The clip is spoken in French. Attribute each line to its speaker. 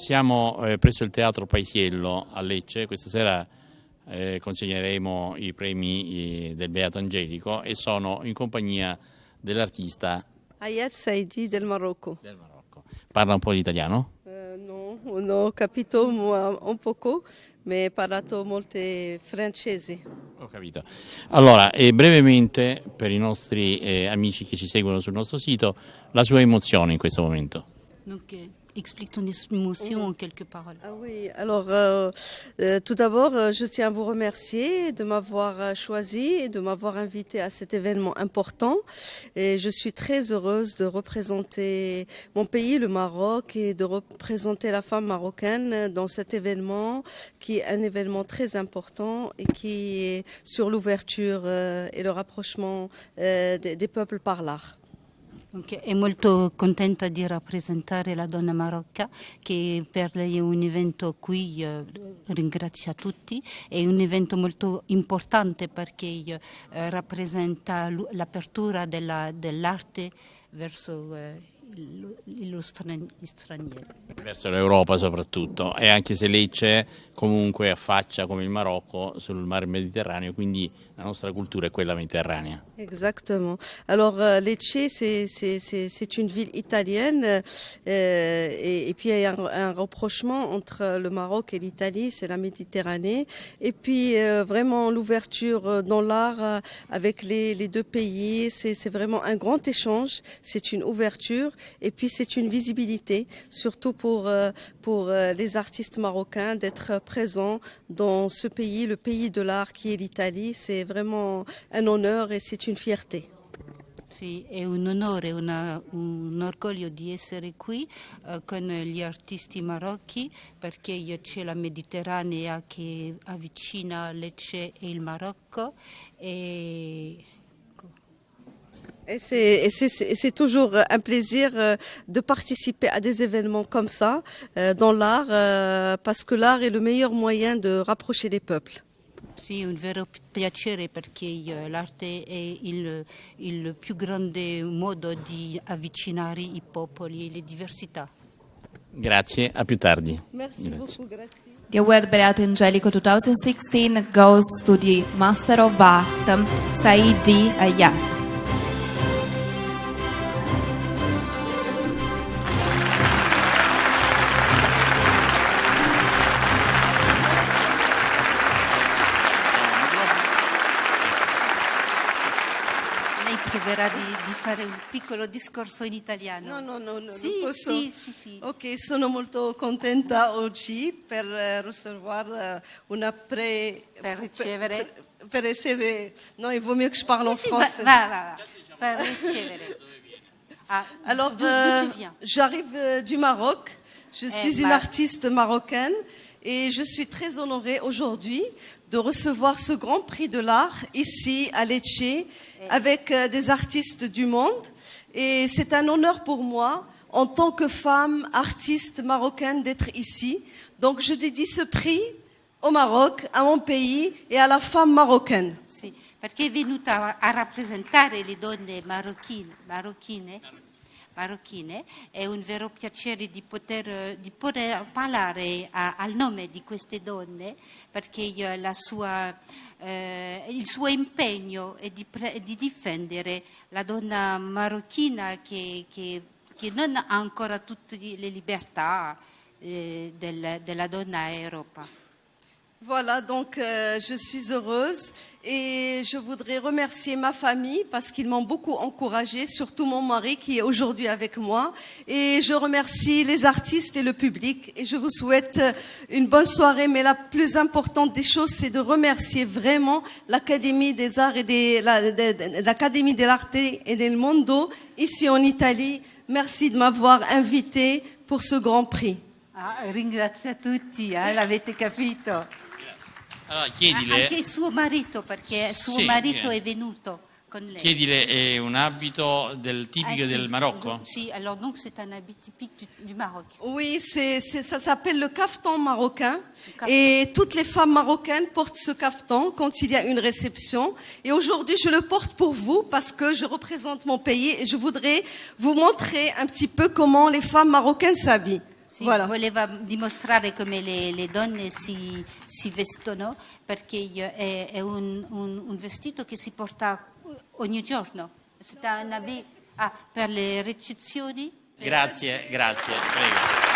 Speaker 1: Siamo presso il Teatro Paisiello a Lecce. Questa sera consegneremo i premi del Beato Angelico e sono in compagnia dell'artista
Speaker 2: Ayad Saidi del Marocco.
Speaker 1: Parla un po' di italiano?
Speaker 2: No, non ho capito un poco, ma ho parlato molte francesi.
Speaker 1: Ho capito. Allora, brevemente per i nostri amici che ci seguono sul nostro sito, la sua emozione in questo momento.
Speaker 3: Donc, explique ton émotion en quelques paroles.
Speaker 2: Ah oui, alors tout d'abord, je tiens à vous remercier de m'avoir choisi et de m'avoir invité à cet événement important. Et je suis très heureuse de représenter mon pays, le Maroc, et de représenter la femme marocaine dans cet événement qui est un événement très important et qui est sur l'ouverture et le rapprochement des peuples par l'art.
Speaker 3: Donc, è molto contenta di rappresentare la donna marocca, che per lei è un evento a cui ringrazia tutti, è un evento molto importante perché rappresenta l'apertura dell'arte verso gli stranieri.
Speaker 1: Verso l'Europa soprattutto, e anche se Lecce comunque affaccia come il Marocco sul mar Mediterraneo, quindi la nostra cultura è quella mediterranea.
Speaker 2: Exactement. Alors Lecce, c'est une ville italienne et puis il y a un rapprochement entre le Maroc et l'Italie, c'est la Méditerranée. Et puis vraiment l'ouverture dans l'art avec les deux pays, c'est vraiment un grand échange, c'est une ouverture et puis c'est une visibilité, surtout pour les artistes marocains d'être présents dans ce pays, le pays de l'art qui est l'Italie. C'est vraiment un honneur et c'est une fierté.
Speaker 3: Sì, è un onore, un orgoglio di essere qui con gli artisti marocchi, perché c'è la Mediterranea che avvicina Lecce e il Marocco. Et
Speaker 2: c'est toujours un plaisir de participer à des événements comme ça dans l'art, parce que l'art est le meilleur moyen de rapprocher les peuples.
Speaker 3: Sì, un vero piacere perché l'arte è il più grande modo di avvicinare i popoli e le diversità.
Speaker 1: Grazie, a più tardi.
Speaker 2: Merci beaucoup, grazie.
Speaker 4: The award Beato Angelico 2016 goes to the Master of Art, Saidi Ayad.
Speaker 3: Proverà di fare un piccolo discorso in italiano.
Speaker 2: No,
Speaker 3: sì,
Speaker 2: non posso.
Speaker 3: Sì.
Speaker 2: Ok, sono molto contenta oggi per recevoir una
Speaker 3: per ricevere.
Speaker 2: Per ricevere. Non, il vaut mieux que je parle en français.
Speaker 3: Va. Per ricevere.
Speaker 2: Alors,
Speaker 3: d'où tu viens?
Speaker 2: J'arrive du Maroc. Je suis une artiste marocaine et je suis très honorée aujourd'hui de recevoir ce grand prix de l'art ici à Lecce avec des artistes du monde. Et c'est un honneur pour moi, en tant que femme artiste marocaine, d'être ici. Donc je dédie ce prix au Maroc, à mon pays et à la femme marocaine.
Speaker 3: Sì, perché è venuta a rappresentare le donne marocchine. È un vero piacere di poter parlare al nome di queste donne, perché il suo impegno è di difendere la donna marocchina che non ha ancora tutte le libertà della donna a Europa.
Speaker 2: Voilà, donc je suis heureuse et je voudrais remercier ma famille parce qu'ils m'ont beaucoup encouragée, surtout mon mari qui est aujourd'hui avec moi. Et je remercie les artistes et le public et je vous souhaite une bonne soirée. Mais la plus importante des choses, c'est de remercier vraiment l'Académie des Arts et l'Académie dell'Arte et del Mondo ici en Italie. Merci de m'avoir invité pour ce grand prix.
Speaker 3: Ringrazio a tutti, l'avete capito.
Speaker 1: Allora, chiedile,
Speaker 3: anche suo marito, perché suo marito è venuto con lei.
Speaker 1: Chiedile, è un abito tipico del Marocco?
Speaker 3: Sì, alors donc c'est un habit typique du Maroc.
Speaker 2: Oui, ça s'appelle le caftan marocain. Et toutes les femmes marocaines portent ce caftan quand il y a une réception. Et aujourd'hui, je le porte pour vous parce que je représente mon pays et je voudrais vous montrer un petit peu comment les femmes marocaines s'habillent.
Speaker 3: Sì,
Speaker 2: Voilà.
Speaker 3: voleva dimostrare come le donne si vestono, perché è un vestito che si porta ogni giorno. Per le ricezioni?
Speaker 1: Grazie, prego.